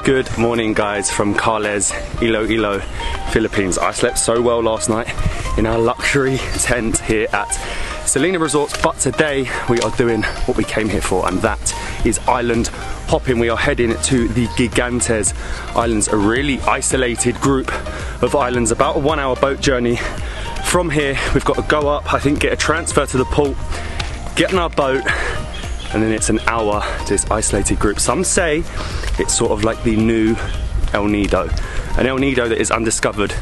Good morning guys from Carles, Iloilo, Philippines. I slept so well last night in our luxury tent here at Salina Resorts, but today we are doing what we came here for, and that is island hopping. We are heading to the Gigantes Islands, a really isolated group of islands, about a 1 hour boat journey. From here we've got to go up, I think get a transfer to the port, get on our boat, and then it's an hour to this isolated group. Some say it's sort of like the new El Nido, an El Nido that is undiscovered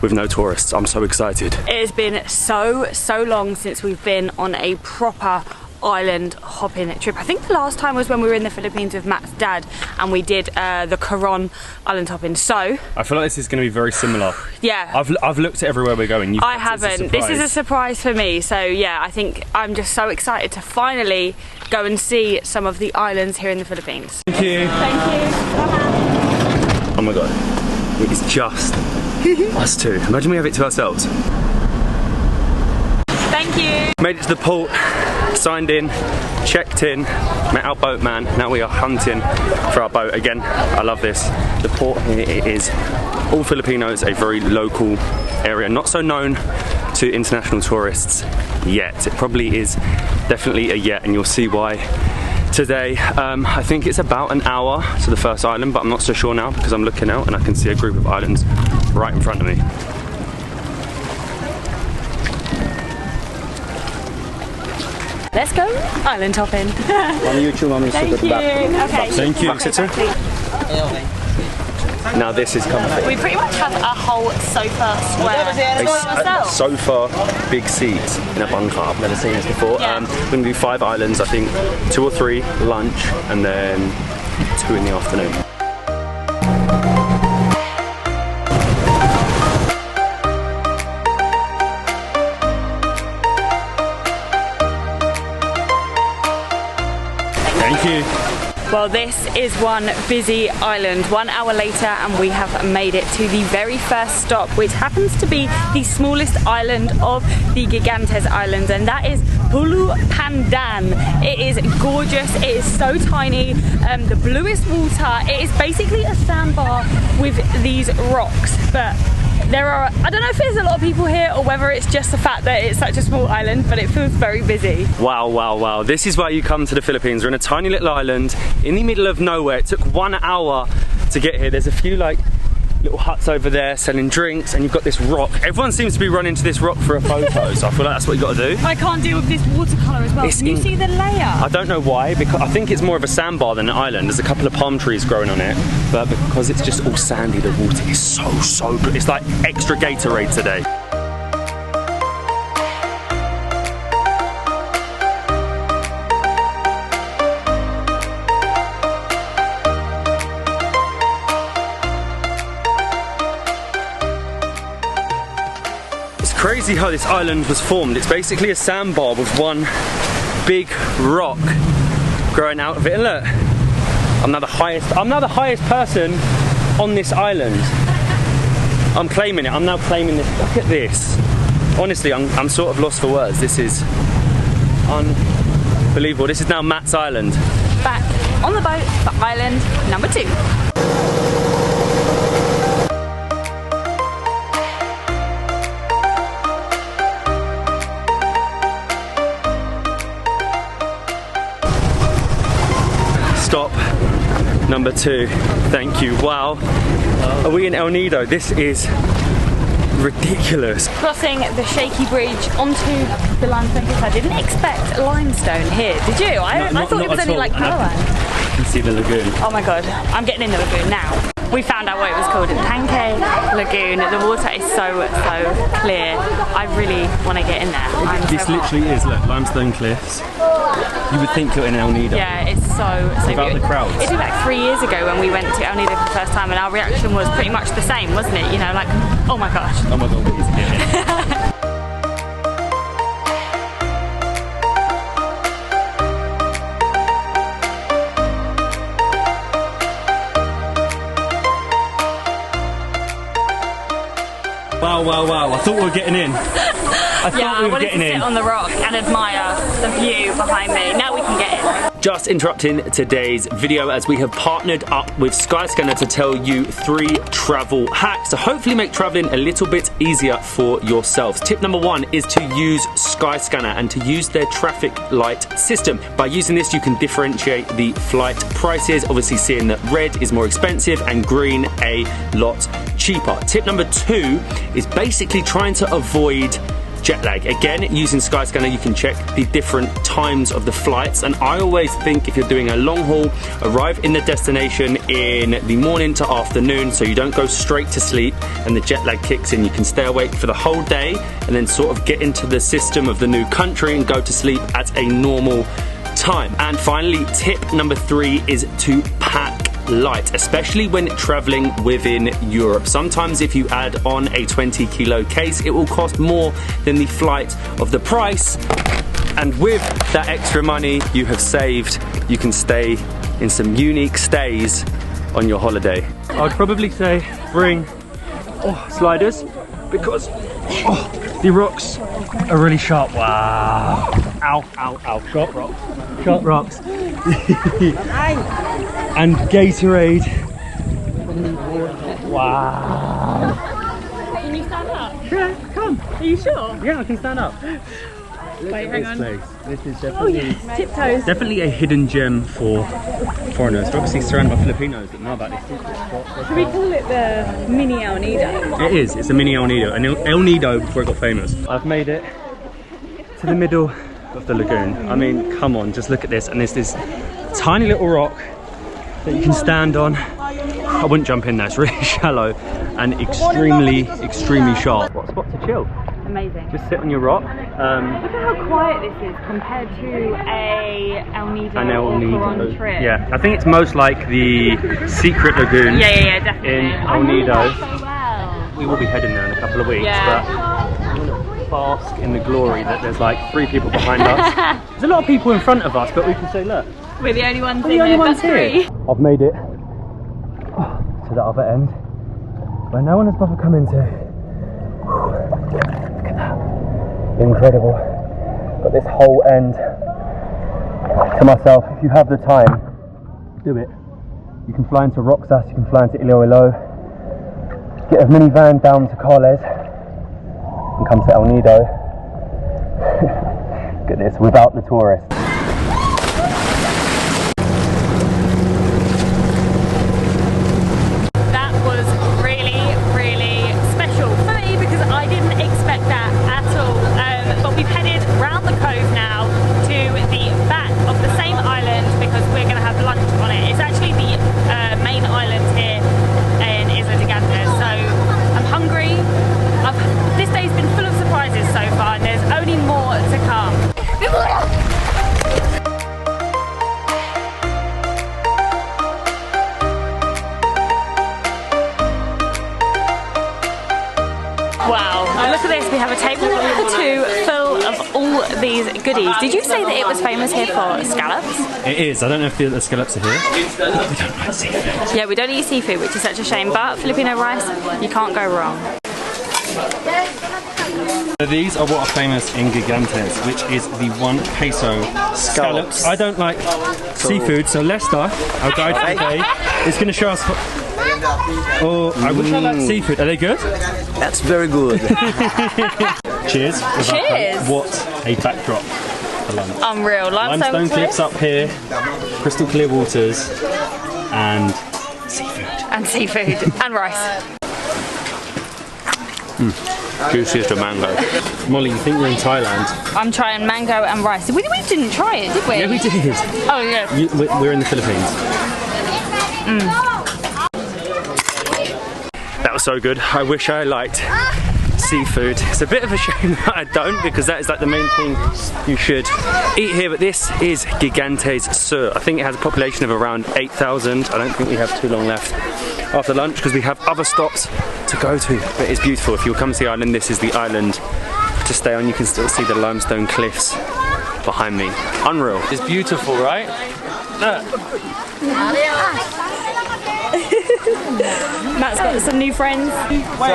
with no tourists. I'm so excited. It has been so long since we've been on a proper island hopping trip. I think the last time was when we were in the Philippines with Matt's dad and we did the Coron island hopping. So I feel like this is going to be very similar. Yeah, I've looked at everywhere we're going. I haven't. This is a surprise for me. So yeah, I think I'm just so excited to finally go and see some of the islands here in the Philippines. Thank you. Thank you. Oh my god, it is just us two. Imagine we have it to ourselves. Thank you. Made it to the port, signed in, checked in, met our boatman. Now we are hunting for our boat again. I love this. The port here, it is all Filipinos, a very local area, not so known to international tourists yet. It probably is definitely a yet, and you'll see why today. I think it's about an hour to the first island, but I'm not so sure now because I'm looking out and I can see a group of islands right in front of me. Let's go island hopping. Thank you. Okay. Thank you. Now this is comfy. We pretty much have a whole sofa square to ourselves. Sofa, big seats in a bunk car. I've never seen this before. Yeah. We're going to do 5 islands, I think 2 or 3 lunch and then 2 in the afternoon. Thank you. Well, this is one busy island. 1 hour later and we have made it to the very first stop, which happens to be the smallest island of the Gigantes Islands, and that is Bulubadiangan. It is gorgeous, it is so tiny, the bluest water. It is basically a sandbar with these rocks, but there are, I don't know if there's a lot of people here or whether it's just the fact that it's such a small island, but it feels very busy. Wow, wow, wow. This is why you come to the Philippines. We're in a tiny little island in the middle of nowhere. It took 1 hour to get here. There's a few like little huts over there selling drinks, and you've got this rock. Everyone seems to be running to this rock for a photo, so I feel like that's what you got to do. I can't deal with this watercolour as well. Can you see the layer? I don't know why, because I think it's more of a sandbar than an island. There's a couple of palm trees growing on it, but because it's just all sandy, the water is so good. It's like extra Gatorade today. Crazy how this island was formed. It's basically a sandbar with one big rock growing out of it. And look, I'm now the highest person on this island. I'm claiming it. I'm now claiming this. Look at this. Honestly, I'm sort of lost for words. This is unbelievable. This is now Matt's island. Back on the boat for island number 2. Stop number 2. Thank you. Wow. Are we in El Nido? This is ridiculous. Crossing the shaky bridge onto the limestone cliff. I didn't expect limestone here, did you? I thought it was only like Palawan. You can see the lagoon. Oh my god, I'm getting in the lagoon now. We found out what it was called, Tanque Lagoon. The water is so clear. I really want to get in there. This literally is, look, limestone cliffs. You would think you're in El Nido. Yeah, it's so Without beautiful. the crowds. It was like 3 years ago when we went to El Nido for the first time, and our reaction was pretty much the same, wasn't it? You know, like, oh my gosh. Oh my god, please get in. Wow, wow, wow. I thought we were getting in. I wanted to sit on the rock and admire the view behind me. Now we can get in. just interrupting today's video as we have partnered up with Skyscanner to tell you 3 travel hacks to hopefully make traveling a little bit easier for yourselves. Tip number 1 is to use Skyscanner and to use their traffic light system. By using this, you can differentiate the flight prices, obviously seeing that red is more expensive and green a lot cheaper. Tip number 2 is basically trying to avoid jet lag. Again, using Skyscanner, you can check the different times of the flights, and I always think if you're doing a long haul, arrive in the destination in the morning to afternoon so you don't go straight to sleep and the jet lag kicks in. You can stay awake for the whole day and then sort of get into the system of the new country and go to sleep at a normal time. And finally, tip number 3 is to pack light, especially when traveling within Europe. Sometimes if you add on a 20-kilo case, it will cost more than the flight of the price. And with that extra money you have saved, you can stay in some unique stays on your holiday. I'd probably say bring sliders because the rocks are really sharp. Wow. Ow, ow, ow. Sharp rocks. Sharp rocks. And Gatorade. Wow. Can you stand up? Yeah, come. Are you sure? Yeah, I can stand up. Wait, hang on. Place. This is definitely, Tiptoes. definitely a hidden gem for foreigners. We're obviously surrounded by Filipinos that know about this. Should we call it the mini El Nido? It is. It's a mini El Nido. And El Nido before it got famous. I've made it to the middle of the lagoon. I mean, come on, just look at this. And there's this tiny little rock that you can stand on. I wouldn't jump in there, it's really shallow and extremely sharp. What a spot to chill. Amazing. Just sit on your rock. Look at how quiet this is compared to a El Nido An El or Nido. Coron trip. Yeah, I think it's most like the secret lagoon. Yeah, definitely. In El Nido. So well. We will be heading there in a couple of weeks, but we want to bask in the glory that there's like 3 people behind us. There's a lot of people in front of us, but we can say, look, we're the only ones we're the only ones here. 3. I've made it to the other end where no one has bothered coming to. Look at that. Incredible. Got this whole end to myself. If you have the time, do it. You can fly into Roxas, you can fly into Iloilo, get a minivan down to Carles and come to El Nido. Look at this, without the tourists. Look at this, we have a table for 2 full of all these goodies. Did you say that it was famous here for scallops? It is. I don't know if the scallops are here. We don't like seafood. Yeah, we don't eat seafood, which is such a shame, but Filipino rice, you can't go wrong. So these are what are famous in Gigantes, which is the 1 peso scallops. I don't like seafood, so Lester, our guide for the day, is going to show us. I wish I liked seafood. Are they good? That's very good. Cheers. Cheers. What a backdrop for lunch. Unreal. Limestone cliffs up here, crystal clear waters, and seafood. And seafood. And rice. Juiciest of mango. Molly, you think we're in Thailand? I'm trying mango and rice. We didn't try it, did we? Yeah, we did. Oh, yeah. We're in the Philippines. That was so good. I wish I liked seafood. It's a bit of a shame that I don't, because that is like the main thing you should eat here. But this is Gigantes Sur. I think it has a population of around 8,000. I don't think we have too long left after lunch because we have other stops to go to. But it's beautiful. If you'll come to the island, this is the island to stay on. You can still see the limestone cliffs behind me. Unreal. It's beautiful, right? Look. Matt's got some new friends. Wait,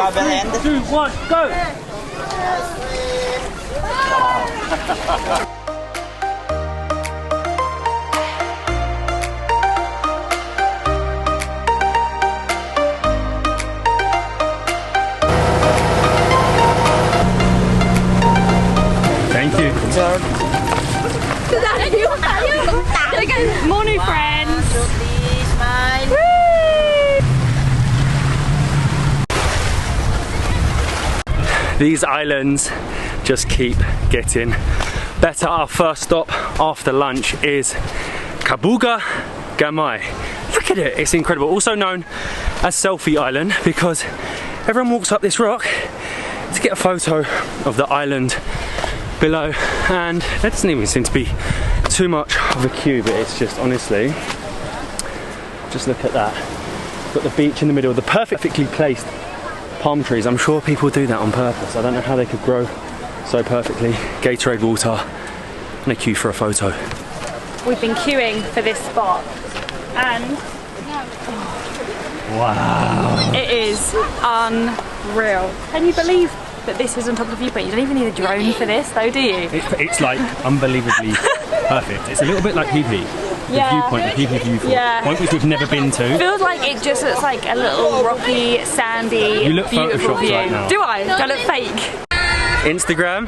3, 2, 1, go! Morning, friends. These islands just keep getting better. Our first stop after lunch is Kabuga Gamai. Look at it, it's incredible. Also known as Selfie Island because everyone walks up this rock to get a photo of the island below, and there doesn't even seem to be too much of a queue, but it's just honestly, just look at that. Got the beach in the middle, the perfectly placed palm trees. I'm sure people do that on purpose. I don't know how they could grow so perfectly. Gatorade water and a queue for a photo. We've been queuing for this spot and wow, it is unreal. Can you believe that this is on top of the viewpoint? You don't even need a drone for this though, do you? It's like unbelievably perfect. It's a little bit like Pee-Pee. The viewpoint, the Pee-Pee viewpoint, point which we've never been to. Feels like it just looks like a little rocky, sandy, you look beautiful view. Right now. Do I? Do I look fake? Instagram,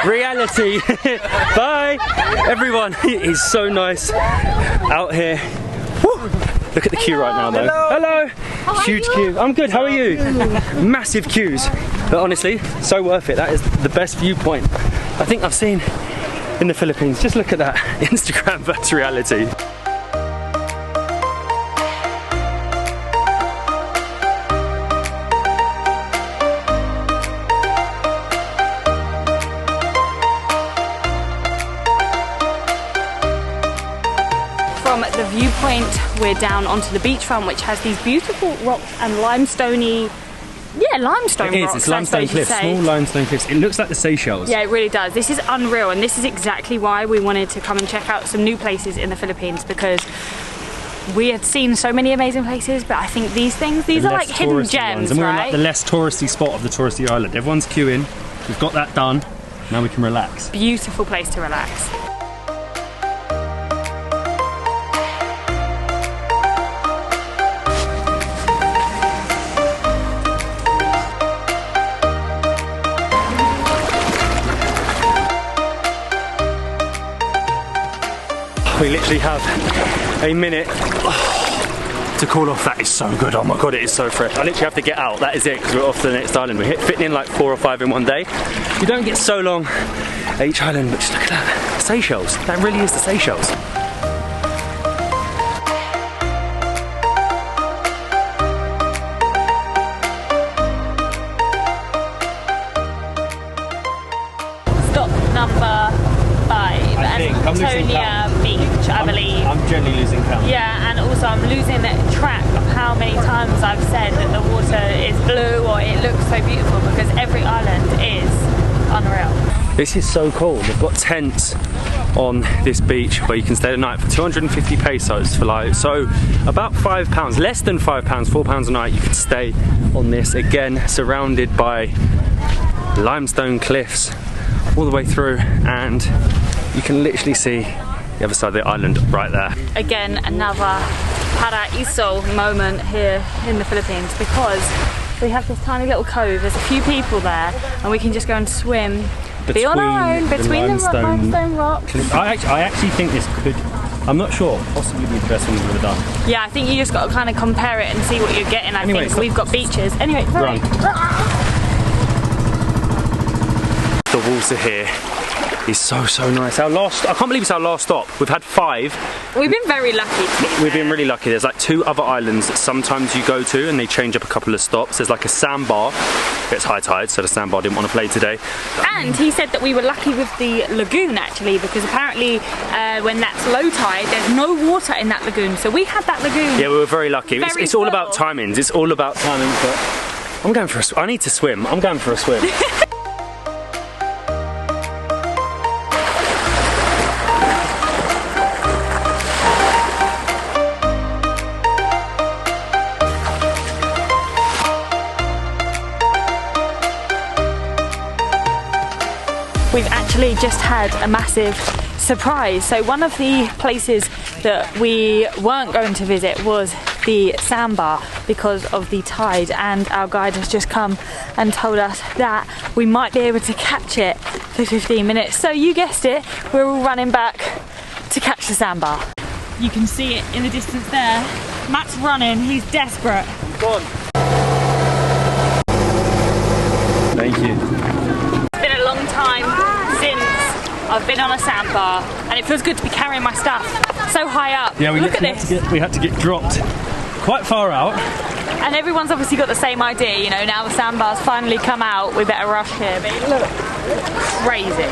reality. Bye, everyone. It is so nice out here. Woo. Look at the queue right now, though. Hello. Huge queue. I'm good. How are you? Massive queues, but honestly, so worth it. That is the best viewpoint I think I've seen in the Philippines. Just look at that. Instagram versus reality. From the viewpoint, we're down onto the beachfront, which has these beautiful rocks and limestoney, limestone rocks. It's limestone cliffs, small limestone cliffs. It looks like the Seychelles. Yeah, it really does. This is unreal, and this is exactly why we wanted to come and check out some new places in the Philippines, because we had seen so many amazing places, but I think these are like hidden gems, and we're right? in like the less touristy spot of the touristy island. Everyone's queuing. We've got that done. Now we can relax. Beautiful place to relax. We literally have a minute to cool off. That is so good. Oh my god, it is so fresh. I literally have to get out. That is it, because we're off to the next island. We're fitting in like 4 or 5 in one day. You don't get so long at each island, but just look at that. Seychelles. That really is the Seychelles. Stop number 5. Antonia Beach, I believe. I'm generally losing count. Yeah, and also I'm losing track of how many times I've said that the water is blue or it looks so beautiful, because every island is unreal. This is so cool. They've got tents on this beach where you can stay the night for 250 pesos for like, so about £5, less than £5, £4 a night. You could stay on this, again surrounded by limestone cliffs all the way through, and you can literally see the other side of the island right there. Again, another paraiso moment here in the Philippines, because we have this tiny little cove. There's a few people there, and we can just go and swim, be on our own between the limestone rocks. I actually think this could, I'm not sure, possibly be the best one we've ever done. Yeah, I think you just got to kind of compare it and see what you're getting. I think we've got beaches. Anyway, run. The water here is so nice. I can't believe it's our last stop. We've had 5. We've been very lucky. We've been really lucky. There's like 2 other islands that sometimes you go to and they change up a couple of stops. There's like a sandbar. It's high tide, so the sandbar didn't want to play today. And he said that we were lucky with the lagoon actually, because apparently when that's low tide, there's no water in that lagoon. So we had that lagoon. Yeah, we were very lucky. It's all about timings. It's all about timings. But I'm going for I need to swim. I'm going for a swim. We've actually just had a massive surprise. So one of the places that we weren't going to visit was the sandbar because of the tide, and our guide has just come and told us that we might be able to catch it for 15 minutes. So you guessed it, we're all running back to catch the sandbar. You can see it in the distance there. Matt's running, he's desperate. Go on. Thank you. It's been a long time since I've been on a sandbar, and it feels good to be carrying my stuff so high up. Yeah, look at this. We had to get dropped quite far out. And everyone's obviously got the same idea, you know, now the sandbar's finally come out, we better rush here. But it looks crazy.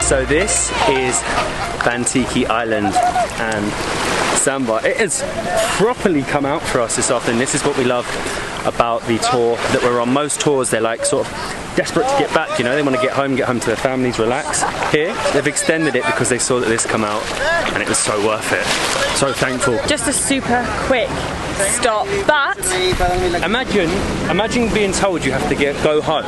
So this is Bantiki Island and sandbar. It has properly come out for us this afternoon. This is what we love about the tour that we're on. Most tours, they're like sort of desperate to get back, you know, they want to get home to their families, relax. Here, they've extended it because they saw that this come out and it was so worth it. So thankful. Just a super quick stop, but imagine being told you have to go home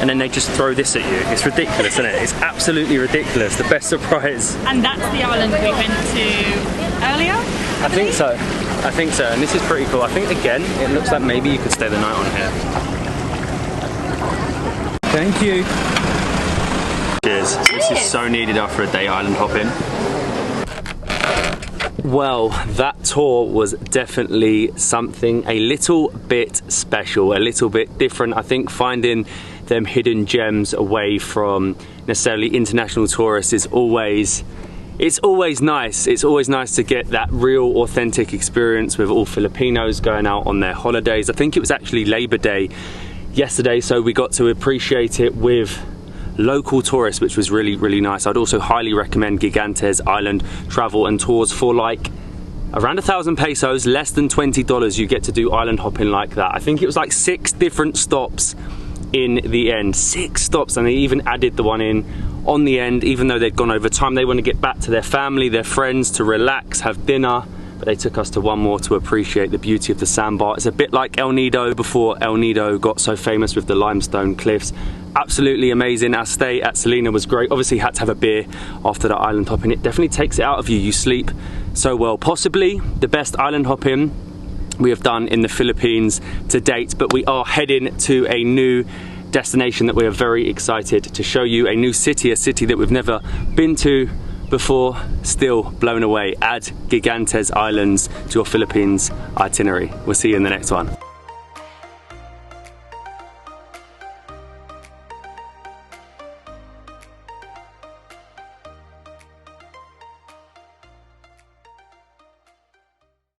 and then they just throw this at you. It's ridiculous, isn't it? It's absolutely ridiculous. The best surprise. And that's the island we went to earlier? I think so. I think so. And this is pretty cool. I think again, it looks like maybe you could stay the night on here. Thank you. Cheers. This is so needed after a day island hopping. Well, that tour was definitely something a little bit special, a little bit different. I think finding them hidden gems away from necessarily international tourists is always nice. It's always nice to get that real authentic experience with all Filipinos going out on their holidays. I think it was actually Labor Day yesterday, so we got to appreciate it with local tourists, which was really, really nice. I'd also highly recommend Gigantes Island travel and tours for like around 1,000 pesos, less than $20. You get to do island hopping like that. I think it was like 6 different stops in the end. 6 stops, and they even added the one in on the end, even though they'd gone over time. They want to get back to their family, their friends, to relax, have dinner. But they took us to one more to appreciate the beauty of the sandbar. It's a bit like El Nido before El Nido got so famous with the limestone cliffs. Absolutely amazing. Our stay at Selina was great. Obviously had to have a beer after the island hopping. It definitely takes it out of you. You sleep so well. Possibly the best island hopping we have done in the Philippines to date, but we are heading to a new destination that we are very excited to show you. A new city, a city that we've never been to before. Still blown away. Add Gigantes Islands to your Philippines itinerary. We'll see you in the next one.